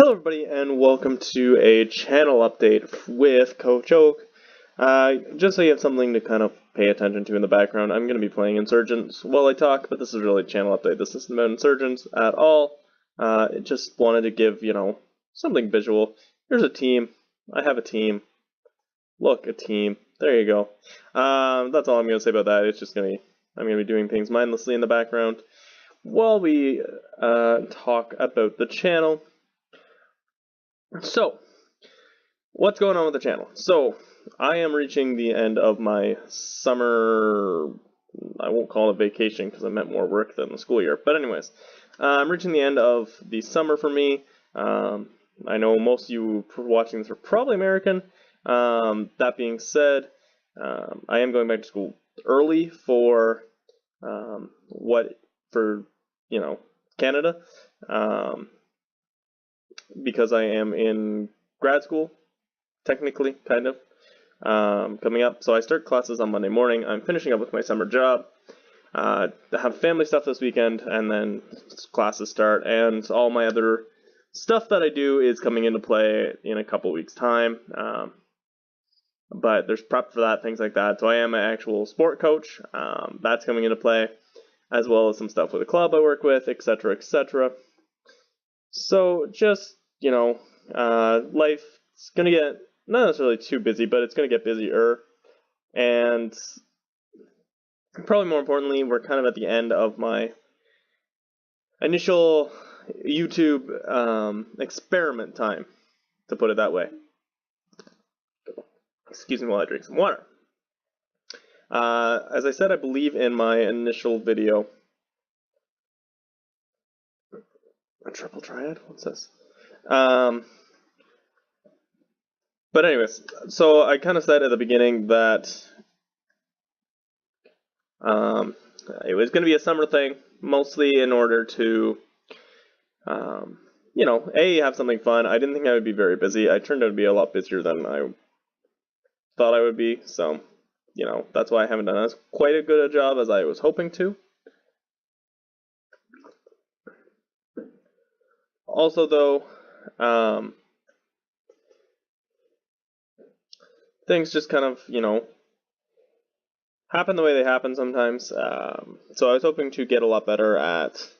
Hello everybody and welcome to a channel update with Coach Oak. Just so you have something to kind of pay attention to in the background, I'm going to be playing Insurgents while I talk, but this is really a channel update. This isn't about Insurgents at all. Just wanted to give, something visual. Here's a team. I have a team. Look, a team. There you go. That's all I'm going to say about that. I'm going to be doing things mindlessly in the background while we talk about the channel. So, what's going on with the channel? So, I am reaching the end of my summer, I won't call it vacation because I meant more work than the school year, but anyways, I'm reaching the end of the summer for me. I know most of you watching this are probably American. That being said, I am going back to school early for, Canada. Because I am in grad school, technically, kind of, coming up. So I start classes on Monday morning. I'm finishing up with my summer job. I have family stuff this weekend, and then classes start, and all my other stuff that I do is coming into play in a couple weeks' time. But there's prep for that, things like that. So I am an actual sport coach. That's coming into play, as well as some stuff with a club I work with, etc., etc. So just, life's going to get not necessarily too busy, but it's going to get busier. And probably more importantly, we're kind of at the end of my initial YouTube experiment time, to put it that way. Excuse me while I drink some water. As I said, I believe in my initial video. A triple triad? What's this? But anyways, so I kind of said at the beginning that it was going to be a summer thing, mostly in order to, have something fun. I didn't think I would be very busy. I turned out to be a lot busier than I thought I would be, so, that's why I haven't done as quite a good a job as I was hoping to. Also, though, things just kind of, happen the way they happen sometimes. So I was hoping to get a lot better at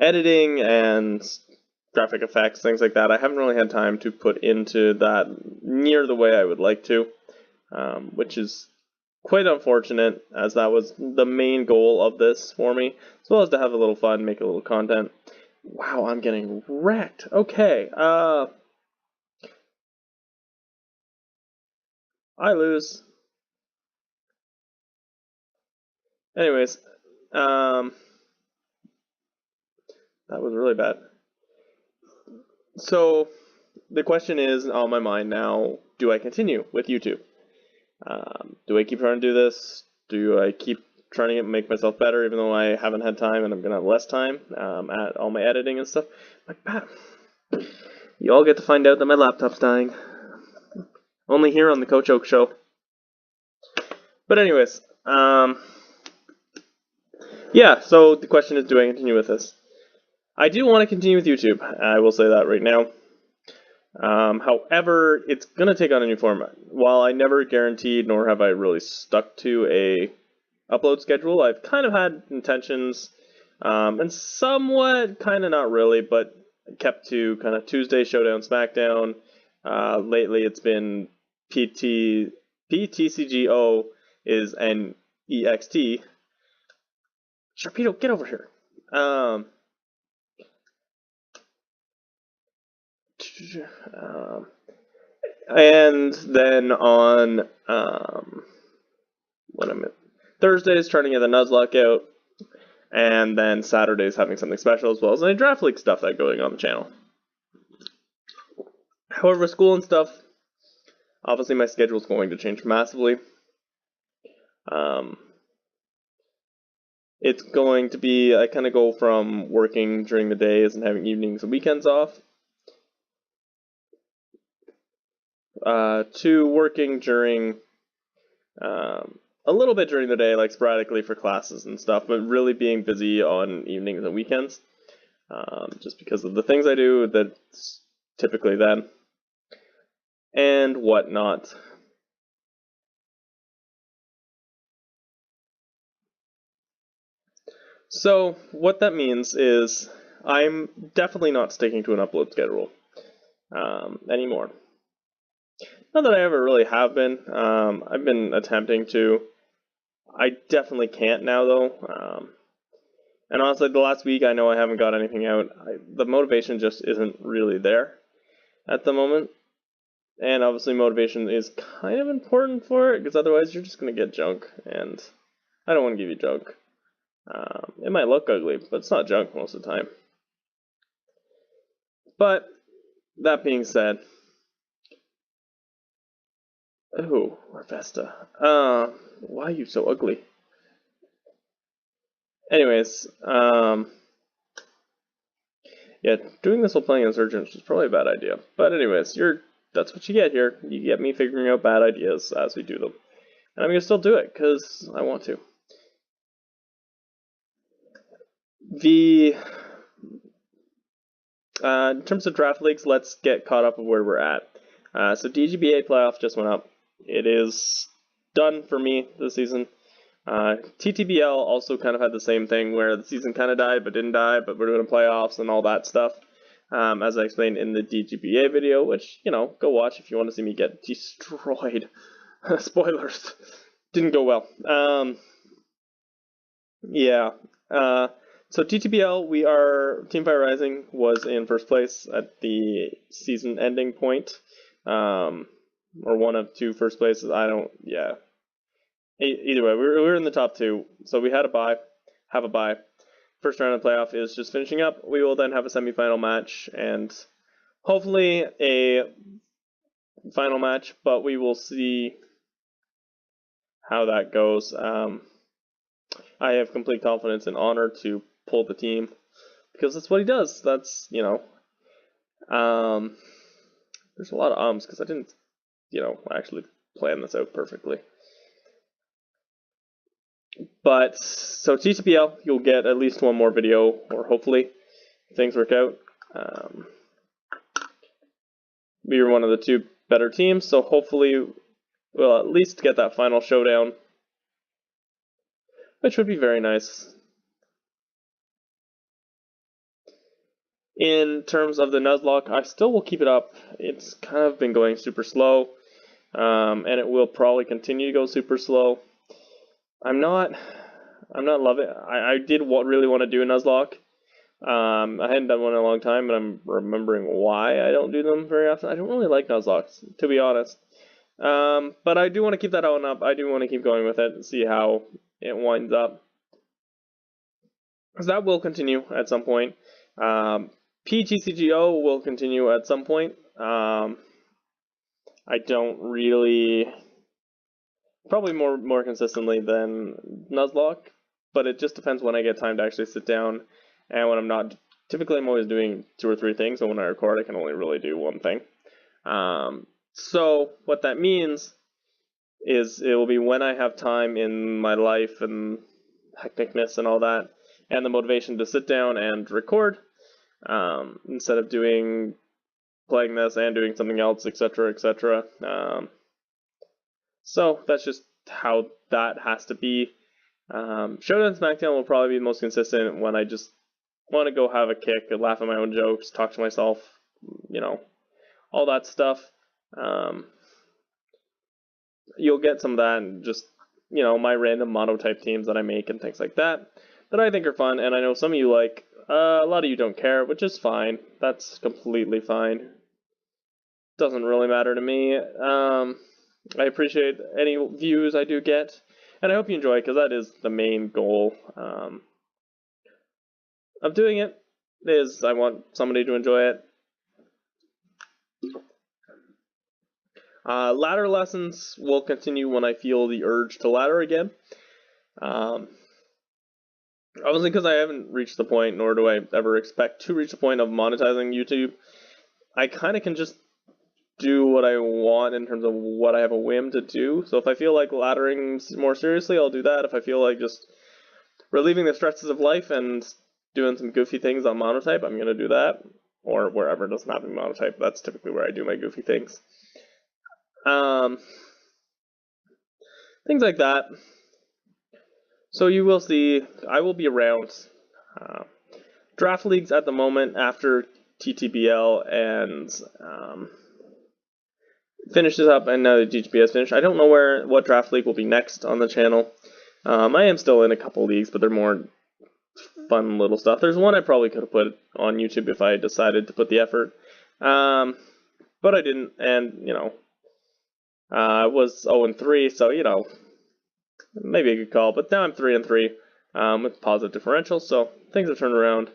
editing and graphic effects, things like that. I haven't really had time to put into that near the way I would like to, which is quite unfortunate, as that was the main goal of this for me, as well as to have a little fun, make a little content. Wow, I'm getting wrecked. Okay, I lose. Anyways, that was really bad. So, the question is on my mind now, do I continue with YouTube? Do I keep trying to do this? Do I keep trying to make myself better, even though I haven't had time and I'm going to have less time at all my editing and stuff? Like that. You all get to find out that my laptop's dying. Only here on the Coach Oak Show. But anyways, yeah, so the question is, do I continue with this? I do want to continue with YouTube. I will say that right now. However, it's going to take on a new format. While I never guaranteed, nor have I really stuck to a upload schedule, I've kind of had intentions, and somewhat, kind of not really, but kept to kind of Tuesday Showdown, SmackDown. Lately it's been PTCGO is an EXT. Sharpedo, get over here. And then on Thursdays trying to get the Nuzlocke out, and then Saturdays having something special, as well as any draft league stuff that's going on the channel. However, school and stuff, obviously my schedule is going to change massively. It's going to be, I kind of go from working during the days and having evenings and weekends off, to working during, a little bit during the day, like sporadically for classes and stuff, but really being busy on evenings and weekends. just because of the things I do that's typically then, and whatnot. So what that means is I'm definitely not sticking to an upload schedule anymore. Not that I ever really have been. I've been attempting to. I definitely can't now, though. And honestly, the last week I know I haven't got anything out. The motivation just isn't really there at the moment. And obviously motivation is kind of important for it, because otherwise you're just going to get junk. And I don't want to give you junk. It might look ugly, but it's not junk most of the time. But, that being said... Ooh, Orvesta. Why are you so ugly? Anyways, yeah, doing this while playing Insurgents is probably a bad idea. But anyways, that's what you get here. You get me figuring out bad ideas as we do them. And I'm going to still do it, because I want to. In terms of draft leagues, let's get caught up with where we're at. So DGBA playoff just went up. It is done for me this season. TTBL also kind of had the same thing where the season kind of died but didn't die, but we're doing playoffs and all that stuff. As I explained in the DGBA video, which, go watch if you want to see me get destroyed. Spoilers. Didn't go well. Yeah. So TTBL, Teamfire Rising was in first place at the season ending point. Or one of two first places. Yeah. Either way, we were in the top two, so we had have a bye. First round of the playoff is just finishing up. We will then have a semifinal match and hopefully a final match, but we will see how that goes. I have complete confidence and honor to pull the team because that's what he does. That's, there's a lot of ums because I didn't, actually plan this out perfectly. But, so TTPL, you'll get at least one more video, or hopefully, if things work out. We were one of the two better teams, so hopefully we'll at least get that final showdown, which would be very nice. In terms of the Nuzlocke, I still will keep it up. It's kind of been going super slow, and it will probably continue to go super slow. I'm not loving it. I did really want to do a Nuzlocke. I hadn't done one in a long time, but I'm remembering why I don't do them very often. I don't really like Nuzlocks, to be honest. But I do want to keep that on up. I do want to keep going with it and see how it winds up. Because that will continue at some point. PGCGO will continue at some point. I don't really... Probably more consistently than Nuzlocke, but it just depends when I get time to actually sit down and when I'm not. Typically, I'm always doing 2 or 3 things, so when I record, I can only really do one thing. So what that means is it will be when I have time in my life and hecticness and all that, and the motivation to sit down and record, instead of playing this and doing something else, etc., etc. So that's just how that has to be. Showdown SmackDown will probably be the most consistent when I just want to go have a kick and laugh at my own jokes, talk to myself, all that stuff. You'll get some of that and just, my random mono-type teams that I make and things like that I think are fun, and I know some of you like. A lot of you don't care, which is fine. That's completely fine. Doesn't really matter to me. I appreciate any views I do get, and I hope you enjoy it, because that is the main goal of doing it, is I want somebody to enjoy it. Ladder lessons will continue when I feel the urge to ladder again. Obviously, because I haven't reached the point, nor do I ever expect to reach the point of monetizing YouTube, I kind of can just do what I want in terms of what I have a whim to do. So if I feel like laddering more seriously, I'll do that. If I feel like just relieving the stresses of life and doing some goofy things on Monotype, I'm gonna do that, or wherever it doesn't have any Monotype. That's typically where I do my goofy things. Things like that. So you will see, I will be around. Draft leagues at the moment after TTBL and finishes up and now the GGB has finished. I don't know what draft league will be next on the channel. I am still in a couple leagues, but they're more fun little stuff. There's one I probably could have put on YouTube if I decided to put the effort, but I didn't, and I was 0-3, so maybe a good call. But now I'm 3-3 with positive differential, so things have turned around.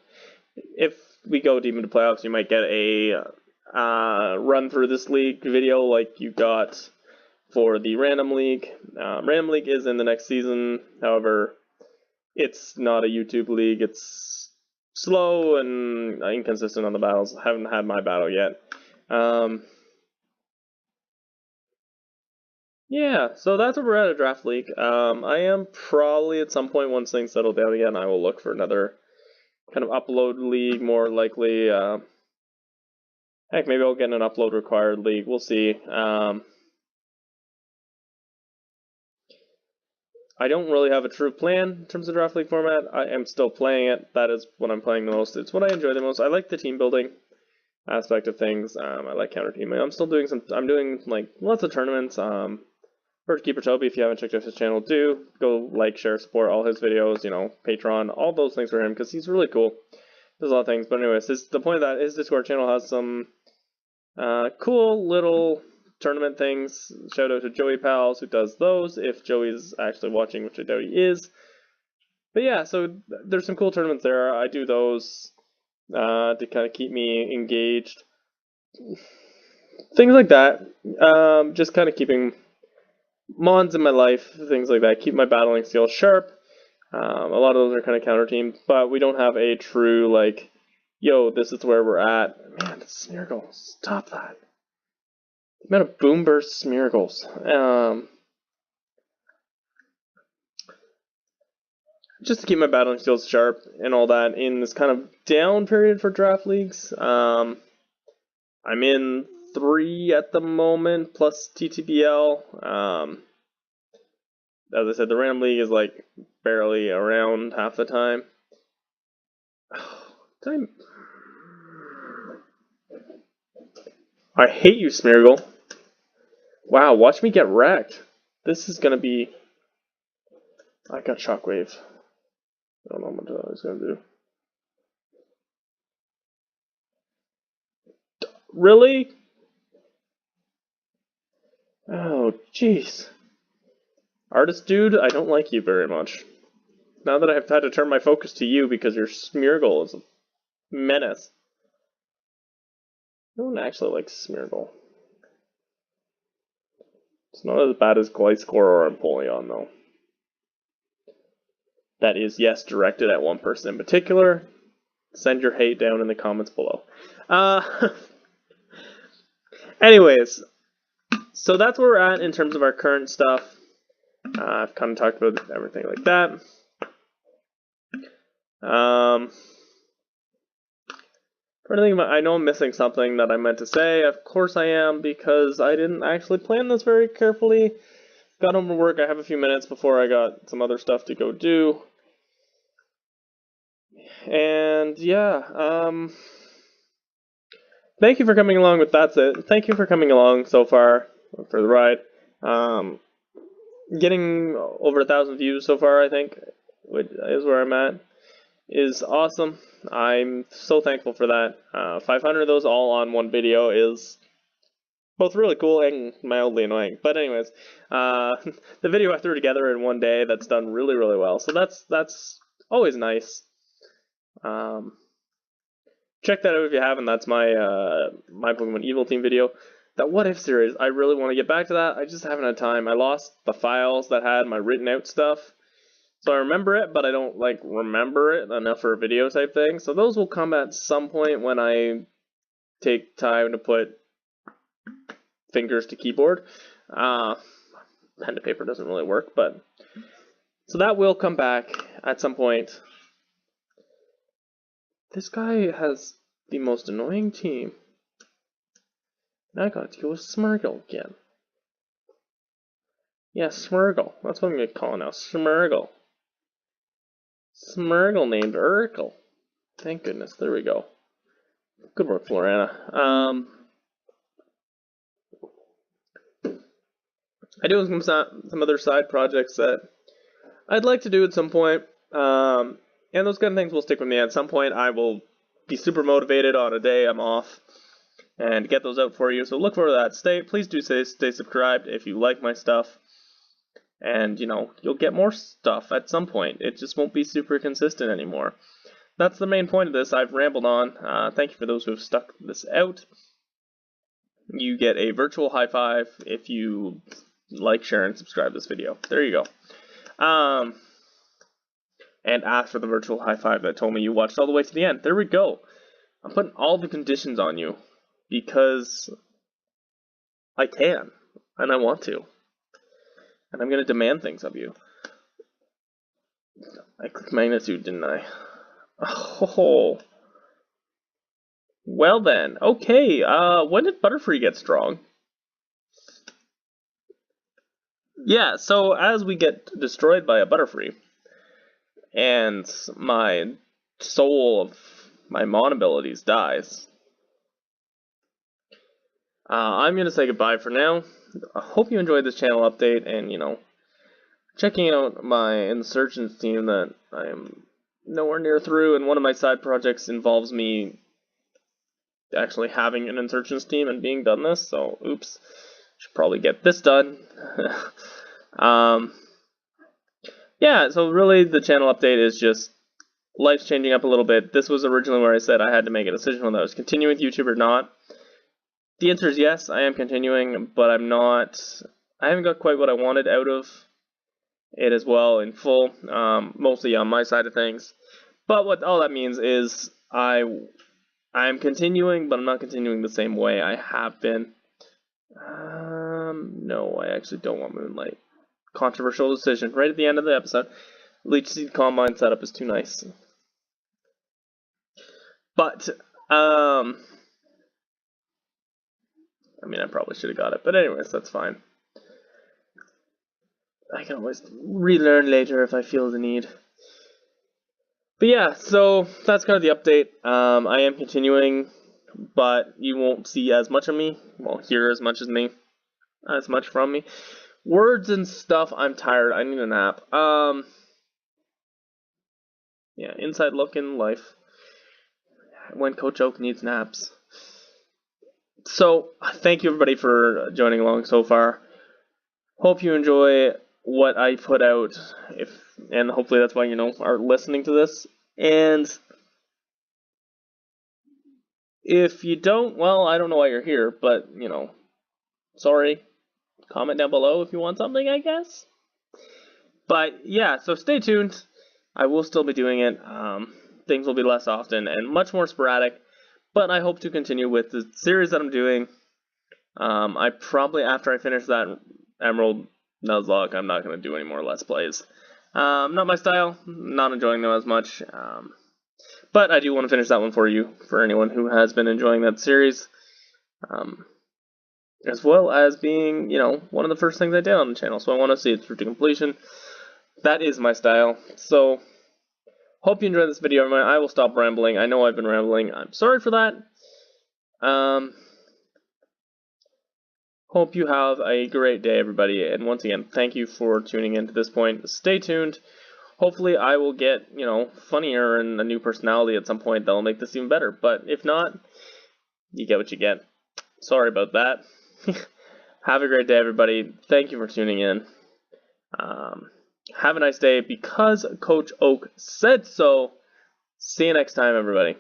If we go deep into playoffs, you might get a run through this league video like you got for the Random League. Random League is in the next season, however, it's not a YouTube league. It's slow and inconsistent on the battles. I haven't had my battle yet. Yeah, so that's where we're at a draft league. I am probably at some point, once things settle down again, I will look for another kind of upload league, more likely. Heck, maybe I'll get an upload required league. We'll see. I don't really have a true plan in terms of draft league format. I am still playing it. That is what I'm playing the most. It's what I enjoy the most. I like the team building aspect of things. I like counter teaming. I'm doing like lots of tournaments. For Keeper Toby, if you haven't checked out his channel, do go like, share, support all his videos. Patreon, all those things for him because he's really cool. There's a lot of things, but anyways, the point of that his Discord channel has some cool little tournament things. Shout out to Joey Pals who does those, if Joey's actually watching, which I doubt he is. But yeah, so there's some cool tournaments there. I do those to kind of keep me engaged. Things like that. Just kind of keeping mons in my life, things like that. Keep my battling skills sharp. A lot of those are kind of counter team, but we don't have a true like, yo, this is where we're at. Man, Smeargle, stop that. The amount of boom burst Smeargles. Just to keep my battling skills sharp and all that in this kind of down period for draft leagues. I'm in 3 at the moment, plus TTBL. As I said, the Random League is like barely around half the time. I hate you, Smeargle. Wow, watch me get wrecked. This is gonna be... I got Shockwave. I don't know what I was gonna do. Really? Oh, jeez. Artist dude, I don't like you very much. Now that I've had to turn my focus to you because your Smeargle is a menace. No one actually likes Smeargle. It's not as bad as Gliscor or Empoleon, though. That is, yes, directed at one person in particular. Send your hate down in the comments below. Anyways, so that's where we're at in terms of our current stuff. I've kind of talked about everything like that. I know I'm missing something that I meant to say. Of course I am, because I didn't actually plan this very carefully. Got home from work. I have a few minutes before I got some other stuff to go do. And yeah, thank you for coming along with That's It. Thank you for coming along so far for the ride. Getting over 1,000 views so far, I think, which is where I'm at, is awesome. I'm so thankful for that. 500 of those all on one video is both really cool and mildly annoying. But anyways, the video I threw together in one day that's done really, really well. So that's always nice. Check that out if you haven't. That's my my Pokemon Evil Team video. That What If series, I really want to get back to that. I just haven't had time. I lost the files that had my written out stuff. So I remember it, but I don't like remember it enough for a video type thing. So those will come at some point when I take time to put fingers to keyboard. Pen to paper doesn't really work, but so that will come back at some point. This guy has the most annoying team. Now I gotta deal with Smurgle again. Yeah, Smurgle. That's what I'm gonna call it now. Smurgle. Smurgle named Urkel. Thank goodness. There we go. Good work, Florana. I do have some other side projects that I'd like to do at some point. And those kind of things will stick with me. At some point, I will be super motivated on a day I'm off and get those out for you. So look forward to that. Please do stay subscribed if you like my stuff. And, you know, you'll get more stuff at some point. It just won't be super consistent anymore. That's the main point of this. I've rambled on. Thank you for those who have stuck this out. You get a virtual high five if you like, share, and subscribe to this video. There you go. And ask for the virtual high five that told me you watched all the way to the end. There we go. I'm putting all the conditions on you because I can and I want to. And I'm going to demand things of you. I clicked magnitude, didn't I? Oh. Well then. Okay, when did Butterfree get strong? Yeah, so as we get destroyed by a Butterfree, and my soul of my Mon abilities dies, I'm going to say goodbye for now. I hope you enjoyed this channel update, and, you know, checking out my insurgence team that I am nowhere near through, and one of my side projects involves me actually having an insurgence team and being done this, so oops, should probably get this done. Yeah, so really the channel update is just life's changing up a little bit. This was originally where I said I had to make a decision whether I was continuing with YouTube or not. The answer is yes, I am continuing, but I haven't got quite what I wanted out of it as well in full, mostly on my side of things. But what all that means is I'm continuing, but I'm not continuing the same way I have been. No, I actually don't want Moonlight. Controversial decision right at the end of the episode. Leech Seed Combine setup is too nice. But, I mean, I probably should have got it, but anyways, that's fine. I can always relearn later if I feel the need. But yeah, so that's kind of the update. I am continuing, but you won't see as much of me. Well, hear as much from me. Words and stuff, I'm tired. I need a nap. Yeah, inside look in life. When Coach Oak needs naps. So, thank you everybody for joining along so far. Hope you enjoy what I put out, and hopefully that's why, you know, are listening to this. And if you don't, well, I don't know why you're here, but, you know, sorry. Comment down below if you want something, I guess. But yeah, so stay tuned. I will still be doing it. Things will be less often and much more sporadic, but I hope to continue with the series that I'm doing. I probably, after I finish that Emerald Nuzlocke, I'm not going to do any more Let's Plays. Not my style, not enjoying them as much, but I do want to finish that one for you, for anyone who has been enjoying that series. As well as being, you know, one of the first things I did on the channel, so I want to see it through to completion. That is my style, so hope you enjoyed this video. I will stop rambling. I know I've been rambling. I'm sorry for that. Hope you have a great day, everybody, and once again, thank you for tuning in to this point. Stay tuned. Hopefully I will get, you know, funnier and a new personality at some point that will make this even better, but if not, you get what you get. Sorry about that. Have a great day, everybody. Thank you for tuning in. Have a nice day because Coach Oak said so. See you next time, everybody.